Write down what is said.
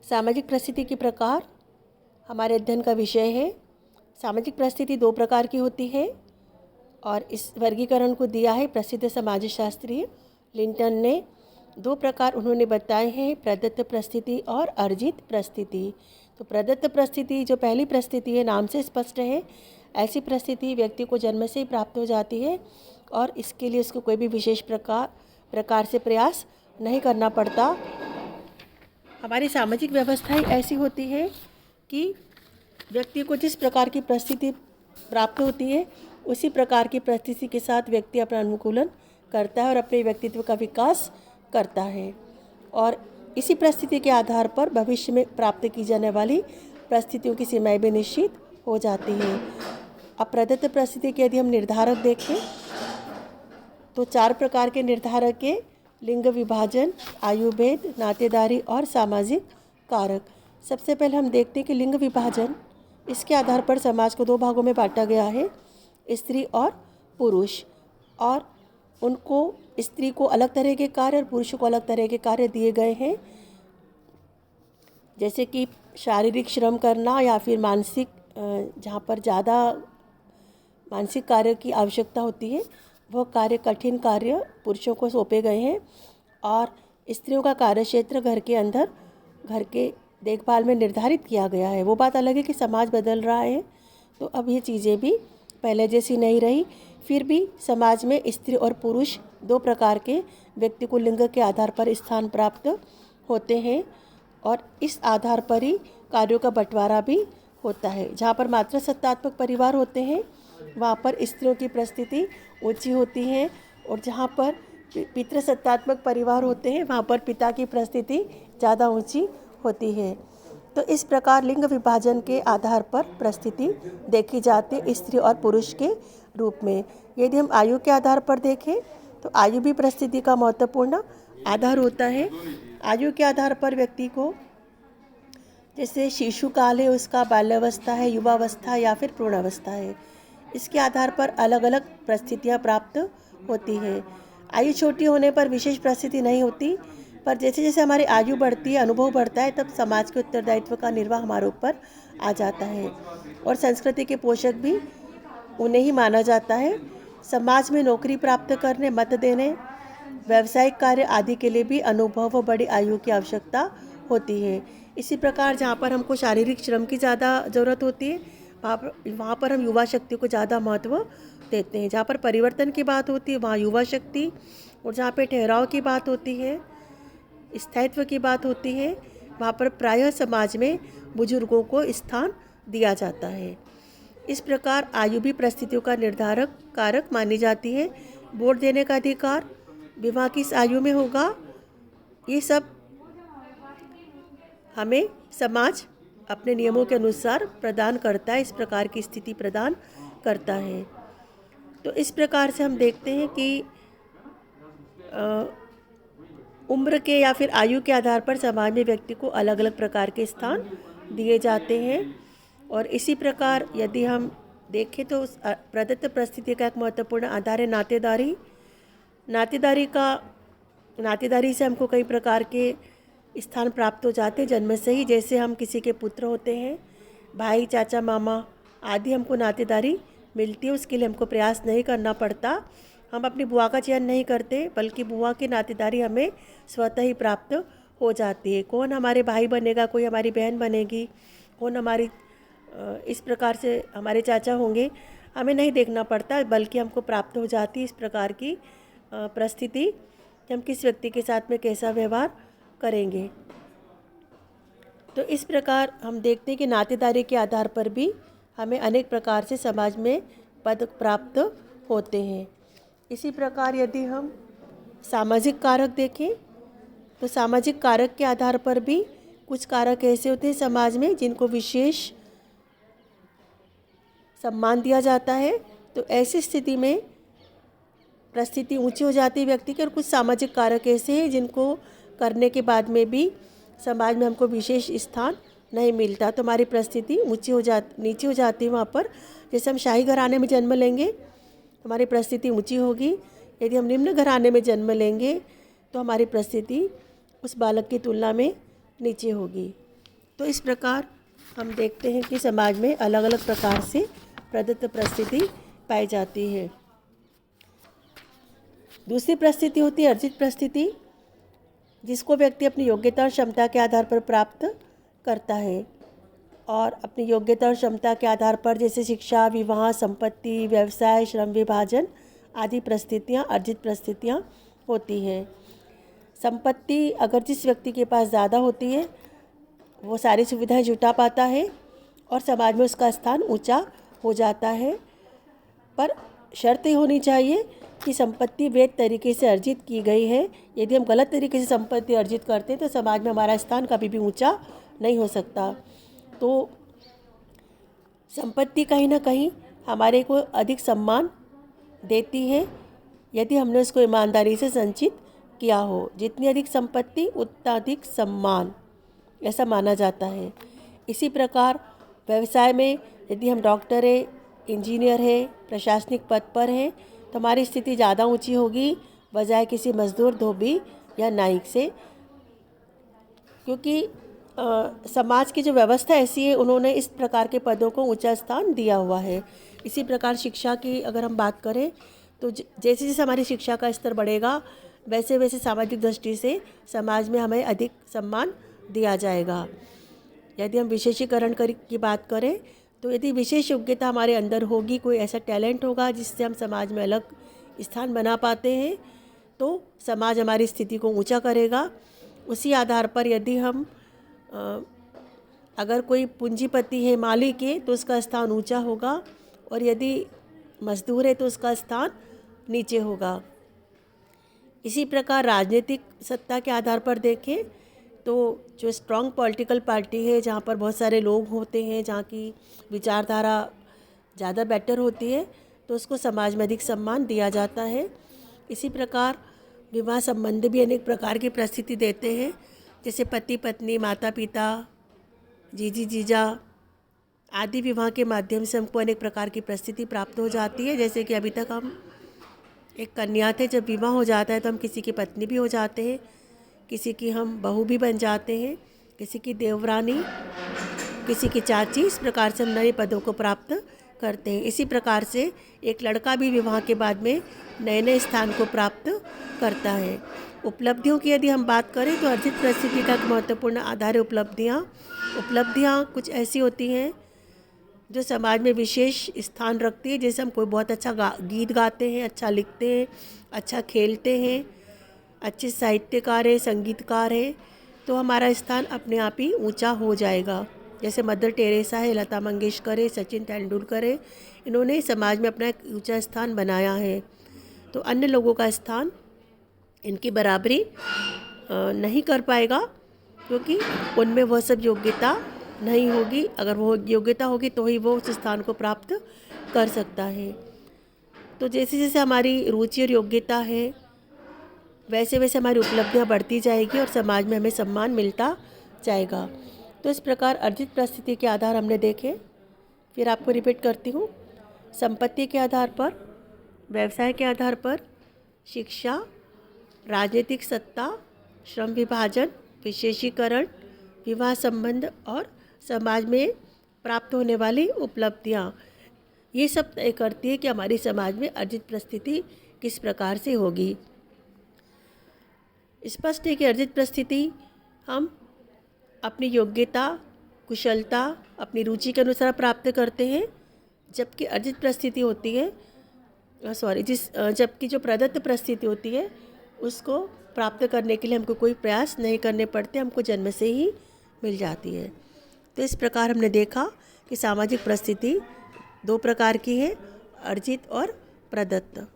सामाजिक परिस्थिति के प्रकार हमारे अध्ययन का विषय है। सामाजिक परिस्थिति दो प्रकार की होती है और इस वर्गीकरण को दिया है प्रसिद्ध समाजशास्त्री लिंटन ने। दो प्रकार उन्होंने बताए हैं, प्रदत्त परिस्थिति और अर्जित परिस्थिति। तो प्रदत्त परिस्थिति जो पहली परिस्थिति है, नाम से स्पष्ट है, ऐसी परिस्थिति व्यक्ति को जन्म से ही प्राप्त हो जाती है और इसके लिए उसको कोई भी विशेष प्रकार से प्रयास नहीं करना पड़ता। हमारी सामाजिक व्यवस्थाएं ऐसी होती है कि व्यक्ति को जिस प्रकार की परिस्थिति प्राप्त होती है उसी प्रकार की परिस्थिति के साथ व्यक्ति अपना अनुकूलन करता है और अपने व्यक्तित्व का विकास करता है और इसी परिस्थिति के आधार पर भविष्य में प्राप्त की जाने वाली परिस्थितियों की सीमाएं भी निश्चित हो जाती हैं। अब प्रदत्त परिस्थिति के यदि हम निर्धारक देखें तो 4 प्रकार के निर्धारक के लिंग विभाजन, आयु भेद, नातेदारी और सामाजिक कारक। सबसे पहले हम देखते हैं कि लिंग विभाजन, इसके आधार पर समाज को 2 भागों में बांटा गया है, स्त्री और पुरुष, और उनको स्त्री को अलग तरह के कार्य और पुरुष को अलग तरह के कार्य दिए गए हैं, जैसे कि शारीरिक श्रम करना या फिर मानसिक, जहाँ पर ज़्यादा मानसिक कार्य की आवश्यकता होती है वह कार्य, कठिन कार्य पुरुषों को सौंपे गए हैं और स्त्रियों का कार्य क्षेत्र घर के अंदर, घर के देखभाल में निर्धारित किया गया है। वो बात अलग है कि समाज बदल रहा है तो अब ये चीज़ें भी पहले जैसी नहीं रही, फिर भी समाज में स्त्री और पुरुष 2 प्रकार के व्यक्ति को लिंग के आधार पर स्थान प्राप्त होते हैं और इस आधार पर ही कार्यों का बंटवारा भी होता है। जहाँ पर मातृ सत्तात्मक परिवार होते हैं वहाँ पर स्त्रियों की परिस्थिति ऊंची होती है और जहाँ पर पितृसत्तात्मक परिवार होते हैं वहाँ पर पिता की परिस्थिति ज़्यादा ऊंची होती है। तो इस प्रकार लिंग विभाजन के आधार पर परिस्थिति देखी जाती है स्त्री और पुरुष के रूप में। यदि हम आयु के आधार पर देखें तो आयु भी परिस्थिति का महत्वपूर्ण आधार होता है। आयु के आधार पर व्यक्ति को, जैसे शिशु काल है उसका, बाल्यावस्था है, युवावस्था या फिर प्रौढ़ावस्था है, इसके आधार पर अलग अलग परिस्थितियाँ प्राप्त होती हैं। आयु छोटी होने पर विशेष परिस्थिति नहीं होती, पर जैसे जैसे हमारी आयु बढ़ती है, अनुभव बढ़ता है, तब समाज के उत्तरदायित्व का निर्वाह हमारे ऊपर आ जाता है और संस्कृति के पोषक भी उन्हें ही माना जाता है। समाज में नौकरी प्राप्त करने, मत देने, व्यावसायिक कार्य आदि के लिए भी अनुभव व बड़ी आयु की आवश्यकता होती है। इसी प्रकार जहाँ पर हमको शारीरिक श्रम की ज़्यादा ज़रूरत होती है वहाँ पर हम युवा शक्ति को ज़्यादा महत्व देते हैं। जहाँ पर परिवर्तन की बात होती है वहाँ युवा शक्ति, और जहाँ पे ठहराव की बात होती है, स्थायित्व की बात होती है, वहाँ पर प्रायः समाज में बुजुर्गों को स्थान दिया जाता है। इस प्रकार आयु भी परिस्थितियों का निर्धारक कारक मानी जाती है। वोट देने का अधिकार, विवाह किस आयु में होगा, ये सब हमें समाज अपने नियमों के अनुसार प्रदान करता है, इस प्रकार की स्थिति प्रदान करता है। तो इस प्रकार से हम देखते हैं कि उम्र के या फिर आयु के आधार पर समाज में व्यक्ति को अलग अलग प्रकार के स्थान दिए जाते हैं। और इसी प्रकार यदि हम देखें तो प्रदत्त परिस्थिति का एक महत्वपूर्ण आधार है नातेदारी। नातेदारी से हमको कई प्रकार के स्थान प्राप्त हो जाते हैं जन्म से ही। जैसे हम किसी के पुत्र होते हैं, भाई, चाचा, मामा आदि, हमको नातेदारी मिलती है, उसके लिए हमको प्रयास नहीं करना पड़ता। हम अपनी बुआ का चयन नहीं करते बल्कि बुआ की नातेदारी हमें स्वतः ही प्राप्त हो जाती है। कौन हमारे भाई बनेगा, कोई हमारी बहन बनेगी, कौन हमारी इस प्रकार से हमारे चाचा होंगे, हमें नहीं देखना पड़ता बल्कि हमको प्राप्त हो जाती है इस प्रकार की परिस्थिति कि हम किस व्यक्ति के साथ में कैसा व्यवहार करेंगे। तो इस प्रकार हम देखते हैं कि नातेदारी के आधार पर भी हमें अनेक प्रकार से समाज में पद प्राप्त होते हैं। इसी प्रकार यदि हम सामाजिक कारक देखें तो सामाजिक कारक के आधार पर भी कुछ कारक ऐसे होते हैं समाज में जिनको विशेष सम्मान दिया जाता है। तो ऐसी स्थिति में परिस्थिति ऊंची हो जाती है व्यक्ति की, और कुछ सामाजिक कारक ऐसे हैं जिनको करने के बाद में भी समाज में हमको विशेष स्थान नहीं मिलता, तो हमारी परिस्थिति नीचे हो जाती है वहाँ पर। जैसे हम शाही घराने में जन्म लेंगे तो हमारी परिस्थिति ऊंची होगी, यदि हम निम्न घराने में जन्म लेंगे तो हमारी परिस्थिति उस बालक की तुलना में नीचे होगी। तो इस प्रकार हम देखते हैं कि समाज में अलग अलग प्रकार से प्रदत्त परिस्थिति पाई जाती है। दूसरी परिस्थिति होती है अर्जित परिस्थिति, जिसको व्यक्ति अपनी योग्यता और क्षमता के आधार पर प्राप्त करता है। और अपनी योग्यता और क्षमता के आधार पर जैसे शिक्षा, विवाह, संपत्ति, व्यवसाय, श्रम विभाजन आदि परिस्थितियाँ अर्जित परिस्थितियाँ होती हैं। संपत्ति अगर जिस व्यक्ति के पास ज़्यादा होती है वो सारी सुविधाएं जुटा पाता है और समाज में उसका स्थान ऊंचा हो जाता है, पर शर्त ये होनी चाहिए कि संपत्ति वैध तरीके से अर्जित की गई है। यदि हम गलत तरीके से संपत्ति अर्जित करते हैं तो समाज में हमारा स्थान कभी भी ऊंचा नहीं हो सकता। तो संपत्ति कहीं ना कहीं हमारे को अधिक सम्मान देती है यदि हमने उसको ईमानदारी से संचित किया हो। जितनी अधिक संपत्ति उतना अधिक सम्मान, ऐसा माना जाता है। इसी प्रकार व्यवसाय में यदि हम डॉक्टर है, इंजीनियर है, प्रशासनिक पद पर हैं तो हमारी स्थिति ज़्यादा ऊंची होगी बजाय किसी मजदूर, धोबी या नाइक से, क्योंकि समाज की जो व्यवस्था ऐसी है, उन्होंने इस प्रकार के पदों को ऊंचा स्थान दिया हुआ है। इसी प्रकार शिक्षा की अगर हम बात करें तो जैसे जैसे हमारी शिक्षा का स्तर बढ़ेगा वैसे वैसे सामाजिक दृष्टि से समाज में हमें अधिक सम्मान दिया जाएगा। यदि हम विशेषीकरण की बात करें तो यदि विशेष योग्यता हमारे अंदर होगी, कोई ऐसा टैलेंट होगा जिससे हम समाज में अलग स्थान बना पाते हैं, तो समाज हमारी स्थिति को ऊंचा करेगा। उसी आधार पर यदि हम अगर कोई पूंजीपति है, मालिक है, तो उसका स्थान ऊंचा होगा और यदि मजदूर है तो उसका स्थान नीचे होगा। इसी प्रकार राजनीतिक सत्ता के आधार पर देखें तो जो स्ट्रॉन्ग पॉलिटिकल पार्टी है, जहाँ पर बहुत सारे लोग होते हैं, जहाँ की विचारधारा ज़्यादा बेटर होती है, तो उसको समाज में अधिक सम्मान दिया जाता है। इसी प्रकार विवाह संबंध भी अनेक प्रकार की परिस्थिति देते हैं, जैसे पति पत्नी, माता पिता, जीजी जीजा आदि विवाह के माध्यम से हमको अनेक प्रकार की परिस्थिति प्राप्त हो जाती है। जैसे कि अभी तक हम एक कन्या थे, जब विवाह हो जाता है तो हम किसी की पत्नी भी हो जाते हैं, किसी की हम बहू भी बन जाते हैं, किसी की देवरानी, किसी की चाची। इस प्रकार से हम नए पदों को प्राप्त करते हैं। इसी प्रकार से एक लड़का भी विवाह के बाद में नए नए स्थान को प्राप्त करता है। उपलब्धियों की यदि हम बात करें तो अर्जित परिस्थिति का महत्वपूर्ण आधार है उपलब्धियाँ कुछ ऐसी होती हैं जो समाज में विशेष स्थान रखती है। जैसे हम कोई बहुत अच्छा गीत गाते हैं, अच्छा लिखते हैं, अच्छा खेलते हैं, अच्छे साहित्यकार है, संगीतकार है, तो हमारा स्थान अपने आप ही ऊंचा हो जाएगा। जैसे मदर टेरेसा है, लता मंगेशकर है, सचिन तेंदुलकर है, इन्होंने समाज में अपना एक ऊंचा स्थान बनाया है। तो अन्य लोगों का स्थान इनकी बराबरी नहीं कर पाएगा, क्योंकि उनमें वह सब योग्यता नहीं होगी। अगर वो योग्यता होगी तो ही वो उस स्थान को प्राप्त कर सकता है। तो जैसे जैसे हमारी रुचि और योग्यता है वैसे वैसे हमारी उपलब्धियां बढ़ती जाएगी और समाज में हमें सम्मान मिलता जाएगा। तो इस प्रकार अर्जित परिस्थिति के आधार हमने देखे। फिर आपको रिपीट करती हूँ। संपत्ति के आधार पर, व्यवसाय के आधार पर, शिक्षा, राजनीतिक सत्ता, श्रम विभाजन, विशेषीकरण, विवाह संबंध और समाज में प्राप्त होने वाली उपलब्धियाँ, ये सब तय करती है कि हमारी समाज में अर्जित परिस्थिति किस प्रकार से होगी। स्पष्ट है कि अर्जित परिस्थिति हम अपनी योग्यता, कुशलता, अपनी रुचि के अनुसार प्राप्त करते हैं, जबकि अर्जित परिस्थिति होती है जबकि जो प्रदत्त परिस्थिति होती है उसको प्राप्त करने के लिए हमको कोई प्रयास नहीं करने पड़ते, हमको जन्म से ही मिल जाती है। तो इस प्रकार हमने देखा कि सामाजिक परिस्थिति दो प्रकार की है, अर्जित और प्रदत्त।